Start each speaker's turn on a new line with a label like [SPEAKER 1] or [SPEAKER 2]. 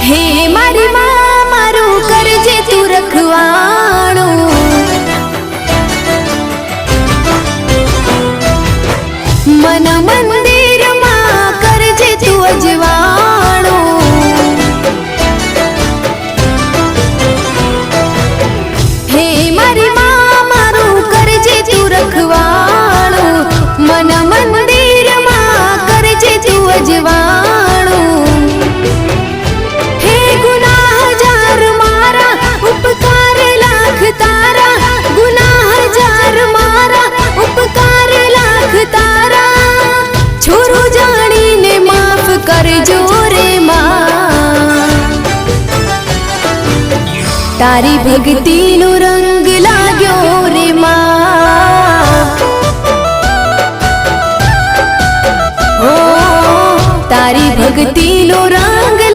[SPEAKER 1] હે મારી માં મારું કરજે તું રખવાણું, મન મંદિરમાં કરજે તું અજવાણું, હે મારી માં મારું કરજે તું રખવાણું, મન મંદિરમાં કરજે તું અજવાણું, હે ગુનાહ હજાર મારા ઉપકાર લાખ તારા, ગુનાહ હજાર મારા ઉપકાર લાખ તારા, છોરું જાણીને માફ કરજો રે માં, તારી ભક્તિનો રંગ લાગ્યો રે માં, ઓ તારી ભક્તિનો રંગ